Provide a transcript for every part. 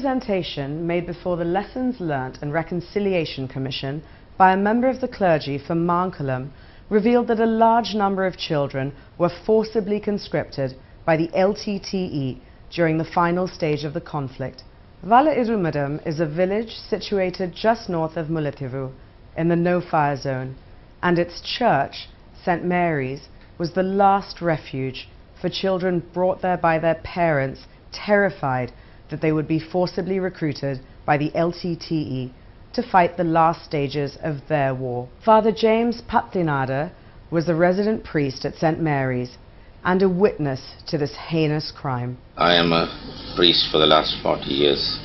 Presentation made before the Lessons Learnt and Reconciliation Commission by a member of the clergy from Mankalam revealed that a large number of children were forcibly conscripted by the LTTE during the final stage of the conflict. Vala Irumadam is a village situated just north of Mullaitivu in the no-fire zone, and its church, St. Mary's, was the last refuge for children brought there by their parents, terrified that they would be forcibly recruited by the LTTE to fight the last stages of their war. Father James Pattinada was a resident priest at St. Mary's and a witness to this heinous crime. I am a priest for the last 40 years.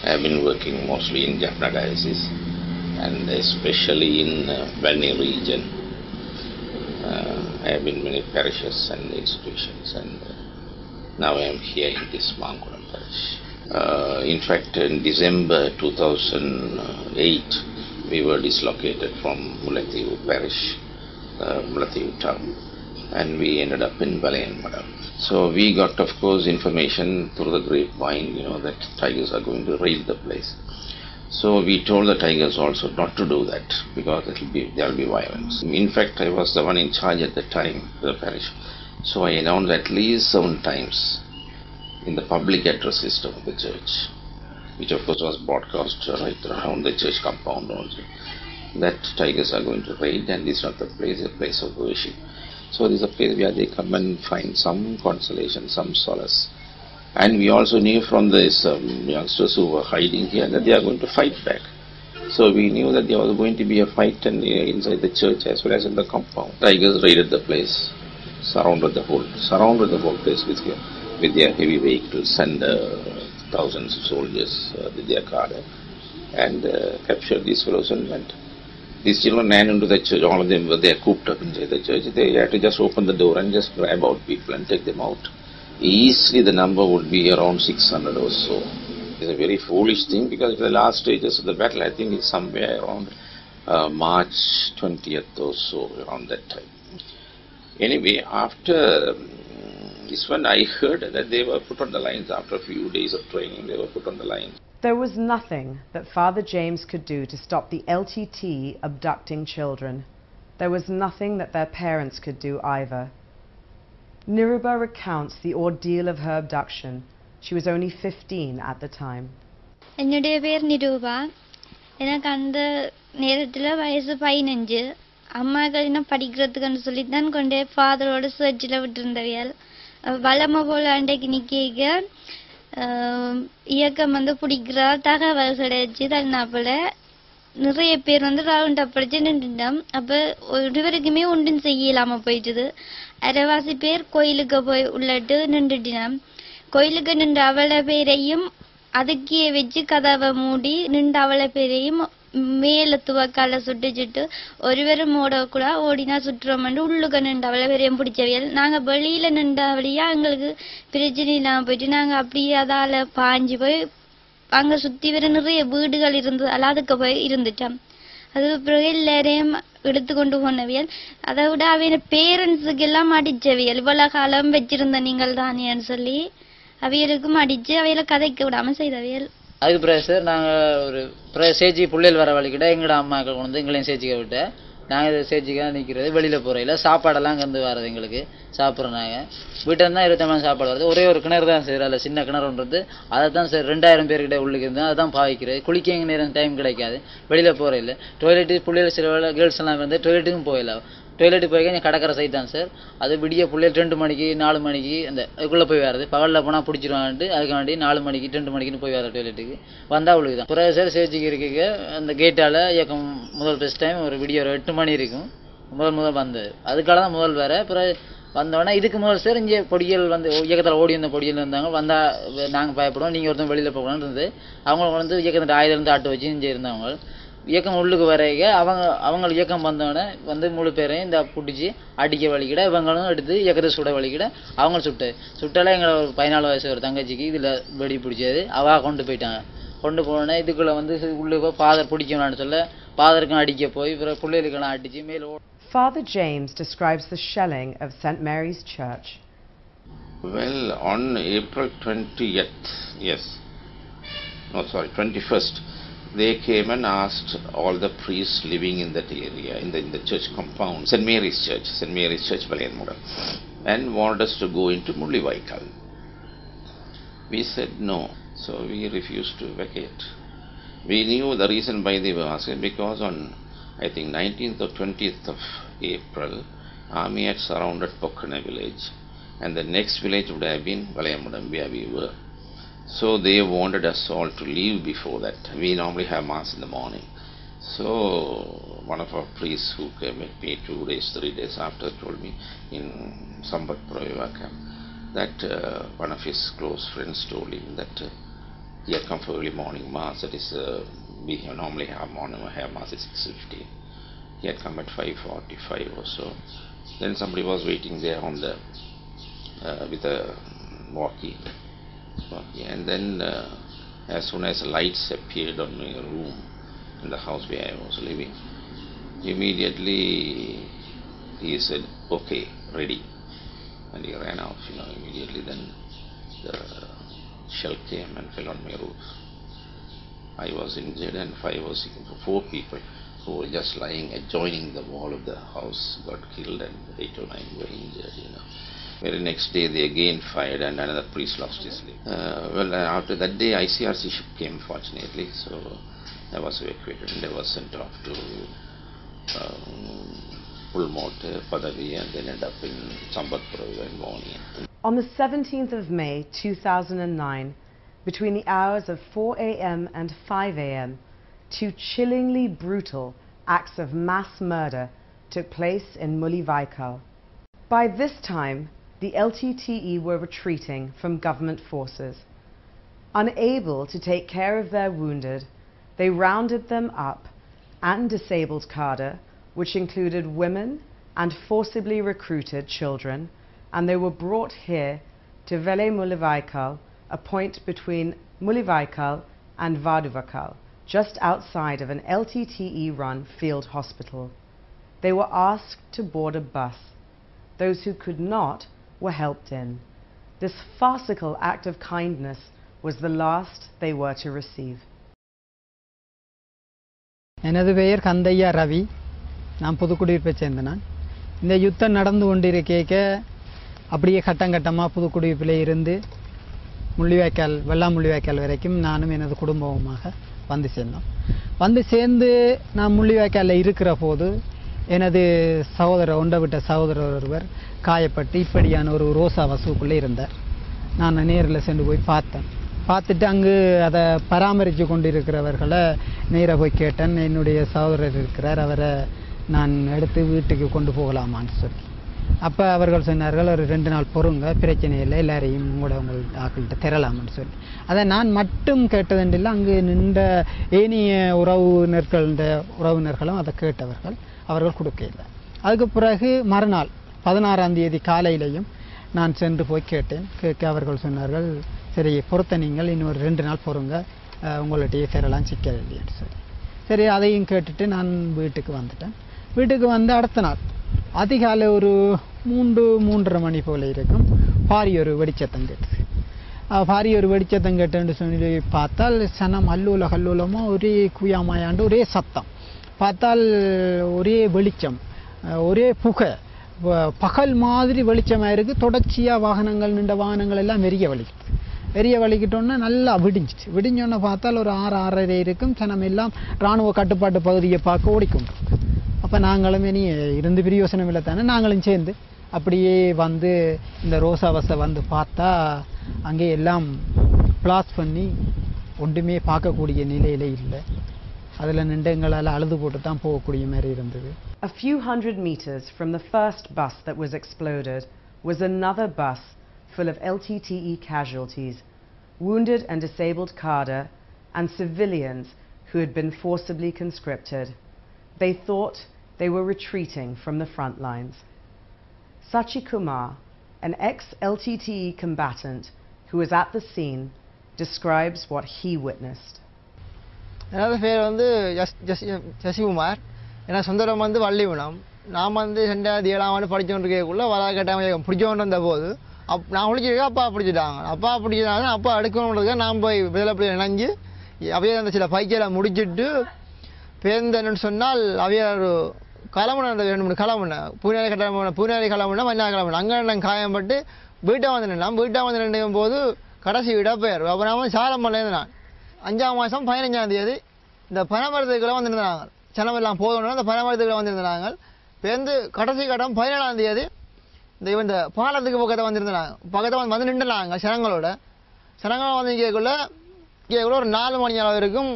I have been working mostly in Jaffna Diocese and especially in Valney region. I have been in many parishes and institutions, and now I am here in this Mankulam parish. In fact, in December 2008, we were dislocated from Mullaitivu parish, Mullaitivu town, and we ended up in Valayamadam. So we got, of course, information through the grapevine, that tigers are going to raid the place. So we told the tigers also not to do that because there will be violence. In fact, I was the one in charge at the time of the parish. So I announced at least 7 times in the public address system of the church, which of course was broadcast right around the church compound also, that tigers are going to raid and this is not the place, a place of worship. So this is a place where they come and find some consolation, some solace. And we also knew from these youngsters who were hiding here that they are going to fight back. So we knew that there was going to be a fight inside the church as well as in the compound. Tigers raided the place, surrounded the whole place with their heavy vehicles and thousands of soldiers with their guard, and captured these fellows and went. These children ran into the church. All of them were there cooped up inside the church. They had to just open the door and just grab out people and take them out. Easily the number would be around 600 or so. It's a very foolish thing because the last stages of the battle, I think it's somewhere around March 20th or so, around that time. Anyway, after this one, I heard that they were put on the lines after a few days of training. They were put on the lines. There was nothing that Father James could do to stop the LTT abducting children. There was nothing that their parents could do either. Niruba recounts the ordeal of her abduction. She was only 15 at the time. என்னுடைய பேர் நிரூபா. எனக்கு அந்த நேரத்தில் வயசு 15. அம்மாக்கள் என்ன படிக்கிறதுக்குன்னு சொல்லி தான் கொண்டே ஃபாதரோட சர்ச்சில் விட்டுருந்தவியல். வளமை போல அன்றைக்கு நிற்க இயக்கம் பிடிக்கிறா தகவல் கிடைச்சி தன்னாப்புல நிறைய பேர் ரவுண்ட் அப் படிச்சு நின்றுட்டோம். அப்போ ஒருவருக்குமே ஒன்றும் செய்யலாம போயிட்டுது. அரைவாசி பேர் கோயிலுக்கு போய் உள்ளட்டு நின்றுட்டினோம். கோயிலுக்கு நின்ற அவளை பேரையும் அதுக்கே வச்சு கதவை மூடி நின்ற அவளை பேரையும் மேல துவக்கால சுட்டுச்சுட்டு ஒருவரும் ஓடக்கூட ஓடினா சுற்றுறோம் உள்ளுக்க நின்ற அவளை பேரையும் பிடிச்சவியல். நாங்க வெளியில நின்றவழியா எங்களுக்கு பிரச்சனை இல்லாம போயிட்டு நாங்க அப்படியே அதால பாஞ்சு போய் அங்க சுத்தி வர நிறைய வீடுகள் இருந்தது, அதுக்கு போய் இருந்துட்டோம். அது பிறகு எல்லாரையும் எடுத்து கொண்டு போனவியல். அதை விட அவைய பேரண்ட்ஸுக்கு எல்லாம் அடிச்சவியல். இவ்வளவு காலம் வச்சிருந்த நீங்கள் தானேன்னு சொல்லி அவையலுக்கும் அடிச்சு அவையில கதைக்க விடாம செய்தவியல். அதுக்கு பிறகு சார் நாங்கள் ஒரு சேச்சி பிள்ளைகள் வர வழிக்கிட்ட எங்களோட அம்மாக்கள் கொண்டு வந்து எங்களையும் சேச்சிக்க விட்டு நாங்கள் சேச்சிக்காக நிற்கிறது. வெளியில் போகிறையில் சாப்பாடெல்லாம் அங்கேருந்து வர்றது எங்களுக்கு சாப்பிட்றோம். நாங்கள் வீட்டில் இருந்தால் 25 சாப்பாடு வருது. ஒரே ஒரு கிணறு தான் சார், அதில் சின்ன கிணறுன்றது. அதை தான் சார் 2000 பேர்கிட்ட உள்ளுக்கு இருந்தால் அதை தான் பாவிக்கிறது. குளிக்க எங்கள் நேரம் டைம் கிடைக்காது. வெளியில் போகிறையில் டொய்லெட்டு பிள்ளைகள் சில கேர்ள்ஸ் எல்லாம் வந்து டொய்லெட்டுக்கும் போயிடலாம். டொய்லெட்டுக்கு போய் கடற்கரை சைட் தான் சார். அது விடிய பிள்ளைகள் 2 மணிக்கு 4 மணிக்கு அந்த அதுக்குள்ளே போய் வர்றது. பகலில் போனால் பிடிச்சிருவான்ட்டு அதுக்கு வேண்டி 4 மணிக்கு 2 மணிக்குன்னு போய் வர டொய்லெட்டுக்கு வந்தால் அவளுக்கு தான். பிறகு சார் சேச்சிக்கு இருக்க அந்த கேட்டால் இயக்கம் முதல் ஃபஸ்ட் டைம் ஒரு விடிய ஒரு 8 மணி இருக்கும் முதல் வந்தது. அதுக்காக தான் முதல் வேறு. பிறகு வந்தோடனே இதுக்கு முதல் சார் இங்கே பொடியல் இயக்கத்தில் ஓடி வந்த பொடியல் இருந்தாங்க. வந்தால் நாங்கள் பயப்படுவோம், நீங்கள் ஒருத்தன் வெளியில் போகலான்னு இருந்து அவங்களுக்கு இயக்கத்தில் ஆயுதம் ஆட்டு வச்சு இங்கே இருந்தவங்க இயக்கம் உள்ளுக்கு வரைக்க அவங்க இயக்கம் வந்தோடனே முழு பேரையும் இந்த பிடிச்சி அடிக்க வலிக்கிட இவங்களும் எடுத்து இயக்கத்தை சுட வலிக்கிட அவங்களும் சுட்டால எங்களை ஒரு 14 வயசு ஒரு தங்கச்சிக்கு இதில் வெடி பிடிச்சது. கொண்டு போயிட்டாங்க. கொண்டு போனோடனே இதுக்குள்ளே உள்ளுக்கு ஃபாதர் பிடிக்கணும்னு சொல்ல ஃபாதருக்கும் அடிக்க போய் பிள்ளைகளுக்கெல்லாம் அடித்து மேலே. Father James describes the shelling of St. Mary's Church. Well, on April 20th, yes, no, sorry, 21st, they came and asked all the priests living in that area, in the church compound, St. Mary's Church, Valayamuda, and wanted us to go into Mullivaikal. We said no, so we refused to vacate. We knew the reason why they were asking, because on, I think, 19th or 20th of April, army had surrounded Pokkana village, and the next village would have been Valayamudam, where we were. So they wanted us all to leave before that. We normally have mass in the morning. So one of our priests who came with me 2 days, 3 days after told me in Sambat Pravivaka that one of his close friends told him that he had come for early morning mass. That is, we normally have morning mass at 6:50. He had come at 5:45 or so. Then somebody was waiting there on the with a walkie, and then as soon as lights appeared on my room in the house where I was living, immediately he said, "Okay, ready," and he ran out. Immediately then the shell came and fell on my roof. I was injured, and 5 or 6, 4 people who were just lying adjoining the wall of the house got killed, and 8 or 9 were injured. Very next day they again fired, and another priest lost his leg. After that day ICRC ship came, fortunately, so I was evacuated and I was sent off to Pulmote, Padavi, and then ended up in Sambatpura and Voni. On the 17th of May 2009, between the hours of 4 a.m. and 5 a.m., 2 chillingly brutal acts of mass murder took place in Mullivaikal. By this time, the LTTE were retreating from government forces. Unable to take care of their wounded, they rounded them up and disabled cadre, which included women and forcibly recruited children, and they were brought here to Vele Mullivaikal, a point between Mullivaikal and Vaduvakal, just outside of an LTTE-run field hospital. They were asked to board a bus. Those who could not were helped in. This farcical act of kindness was the last they were to receive. எனது பெயர் கந்தையா ரவி. நான் புதுக்குடியிருப்பை சேர்ந்தேன். இந்த யுத்தம் நடந்து கொண்டிருக்க அப்படியே கட்டங்கட்டமாக புதுக்குடியிருப்பில் இருந்து முள்ளிவாய்க்கால் வெள்ளாமுள்ளிவாய்க்கால் வரைக்கும் நானும் எனது குடும்பமாக வந்து சேர்ந்தோம். வந்து சேர்ந்து நான் முள்ளிவாய்க்காலில் இருக்கிற போது எனது ஒண்டவிட்ட சகோதரர் ஒருவர் காயப்பட்டு இப்படியான ஒரு ரோசா வசுக்குள்ளே இருந்தார். நான் நேரில் சென்று போய் பார்த்துட்டு அங்கு அதை பராமரித்து கொண்டிருக்கிறவர்களை நேராக போய் கேட்டேன். என்னுடைய சகோதரர் இருக்கிறார், அவரை நான் எடுத்து வீட்டுக்கு கொண்டு போகலாமான்னு சொல்லி. அப்போ அவர்கள் சொன்னார்கள், ஒரு 2 நாள் பொறுங்க, பிரச்சனை இல்லை, எல்லாரையும் உங்கள் ஆக்கள்கிட்ட திரளாமன்னு சொல்லி. அதை நான் மட்டும் கேட்டதுண்டில்லை, அங்கு நின்ற ஏனைய உறவினர்களும் அதை கேட்டவர்கள், அவர்கள் கொடுக்கல. அதுக்கு பிறகு மறுநாள் 16ஆம் தேதி காலையிலையும் நான் சென்று போய் கேட்டேன். கேட்க அவர்கள் சொன்னார்கள், சரி பொறுத்த நீங்கள் இன்னொரு 2 நாள் பொறுங்க, உங்கள்கிட்டயே திரளாம் சிக்கலைன்னு சொல்லி. சரி அதையும் கேட்டுட்டு நான் வீட்டுக்கு வந்துட்டேன். வீட்டுக்கு வந்து அடுத்த நாள் அதிகாலை ஒரு 3-3:30 மணி போல் இருக்கும், பாரி ஒரு வெடிச்சத்தம் கேட்டுது. பாரி ஒரு வெடிச்சத்தம் கேட்டுன்னு சொல்லி பார்த்தால் சனம் கல்லூலமாக ஒரே குயாமாயாண்டு ஒரே சத்தம். பார்த்தால் ஒரே வெளிச்சம், ஒரே புகை, பகல் மாதிரி வெளிச்சமாக இருக்குது. தொடர்ச்சியாக நின்ற வாகனங்கள் எல்லாம் வெறிய வலிக்கிட்டோன்னா நல்லா விடிஞ்சோன்னு பார்த்தால் ஒரு 6-6:30 இருக்கும். சனம் எல்லாம் இராணுவ கட்டுப்பாட்டு பகுதியை பார்க்க ஓடிக்கொண்டிருக்கு. அப்போ நாங்களும் இனி இருந்து பிரியோசனம் இல்லை தானே, நாங்களும் சேர்ந்து அப்படியே வந்து இந்த ரோசாவசை வந்து பார்த்தா அங்கே எல்லாம் பிளாஸ் பண்ணி ஒன்றுமே பார்க்கக்கூடிய நிலையில இல்லை. அதில் நின்று எங்களால் அழுது போட்டு தான் போகக்கூடிய மாதிரி இருந்தது. A few hundred meters from the first bus that was exploded was another bus full of LTTE casualties, wounded and disabled cadre, and civilians who had been forcibly conscripted. They thought they were retreating from the front lines. Sachi Kumar, an ex-LTTE combatant who was at the scene, describes what he witnessed. என்னோட பேர் வந்து சசிகுமார். ஏன்னா சொந்தம் வந்து வள்ளிகுணம். நான் வந்து 2007ஆம் ஆண்டு படித்தோன்னு இருக்கக்குள்ள வராகட்டாமல் பிடிச்சோன்னு வந்த போது நான் பிடிச்சிருக்கேன், அப்பா பிடிச்சிட்டாங்க. அப்பா பிடிச்சிட்டாங்க, அப்பா எடுக்கணுன்றதுக்காக நான் போய் விதலை நினைஞ்சு அவையே அந்த சில பைக்கெல்லாம் முடிச்சுட்டு பேருந்தன்னு சொன்னால் அவைய ஒரு கிளம்புன அந்த 2-3 கிளம்புன பூனேரி கிளம்புனா மஞ்சா கிளம்புன அங்கே நாங்கள் காயம்பட்டு வீட்டை வந்து நின்றோம். வீட்டை வந்து நின்றும் போது கடைசி வீடாக போயிடும். அப்புறம் சாலமல்லேருந்து நான் 5ஆம் மாதம் 15ஆம் தேதி இந்த பனைமரத்துக்குள்ளே வந்துருந்தாங்க. செலவெல்லாம் போகணும். அந்த பனைமரத்துக்குள்ளே வந்துருந்தாங்க. பேருந்து கடைசி கட்டம் 17ஆம் தேதி இந்த பாலத்துக்கு பக்கத்தை வந்துருந்தாங்க. பக்கத்தில் வந்து நின்றுனாங்க சனங்களோட வந்து இங்கே ஒரு 4 மணி அளவு இருக்கும்.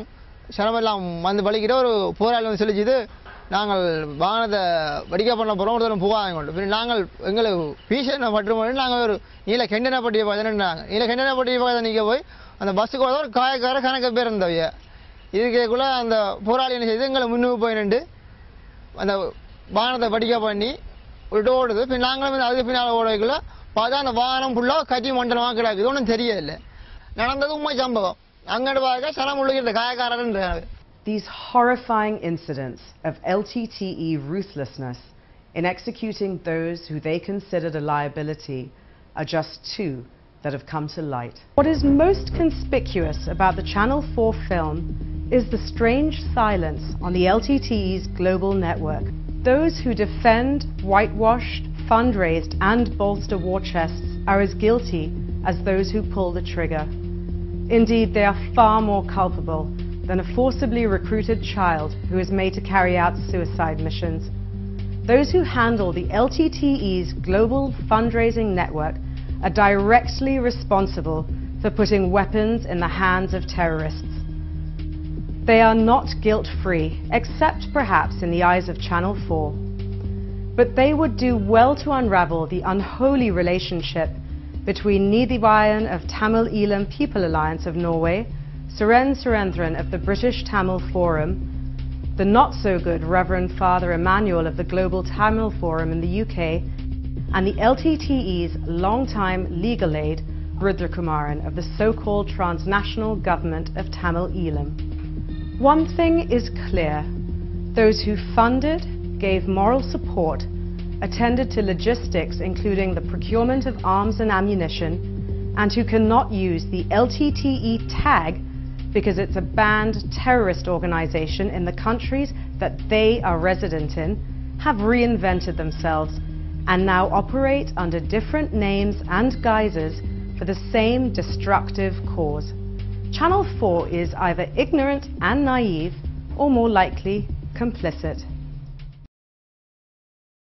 சனமெல்லாம் வந்து வலிக்கிட்ட ஒரு போராளி வந்து சொல்லிச்சுது, நாங்கள் வாகனத்தை வடிக்க பண்ண போகிறோம், ஒரு புகாங்க கொண்டு. பின் நாங்கள் எங்களுக்கு பீசனை பட்டு நாங்கள் ஒரு நீல கெண்டனப்பட்டியை பார்த்து நின்றாங்க. நீல கெண்டனப்பட்டியை பார்த்து நிற்க போய் அந்த பஸ்ஸுக்கு ஒரு காயக்கார கணக்கு பேர் இருந்தவைய இதுக்குள்ளே அந்த போராளி என்ன செய்து எங்களை முன்னுக்கு போய் நின்று அந்த வாகனத்தை படிக்க பண்ணி விட்டு ஓடுது. பின் நாங்களும் அதுக்கு பின்னால் ஓடக்குள்ள பார்த்தா அந்த வாகனம் ஃபுல்லாக கட்டி மண்டலமாக கிடக்குது. ஒன்றும் தெரியல. நடந்தது உண்மை சம்பவம். அங்கிட்டு பார்க்க சனம் உள்ளுக்கிட்ட காயக்காரன். These horrifying incidents of LTTE ruthlessness in executing those who they considered a liability are just two that have come to light. What is most conspicuous about the Channel 4 film is the strange silence on the LTTE's global network. Those who defend, whitewashed, fundraised and bolster war chests are as guilty as those who pull the trigger. Indeed, they are far more culpable than a forcibly recruited child who is made to carry out suicide missions. Those who handle the LTTE's global fundraising network are directly responsible for putting weapons in the hands of terrorists. They are not guilt-free, except perhaps in the eyes of Channel 4. But they would do well to unravel the unholy relationship between Nidhivayan of Tamil Eelam People Alliance of Norway, Suren Surendran of the British Tamil Forum, the not-so-good Reverend Father Emmanuel of the Global Tamil Forum in the UK, and the LTTE's long-time legal aid, Rudra Kumaran of the so-called transnational government of Tamil Eelam. One thing is clear. Those who funded, gave moral support, attended to logistics including the procurement of arms and ammunition, and who cannot use the LTTE tag because it's a banned terrorist organization in the countries that they are resident in, have reinvented themselves and now operate under different names and guises for the same destructive cause. Channel 4 is either ignorant and naive or more likely complicit.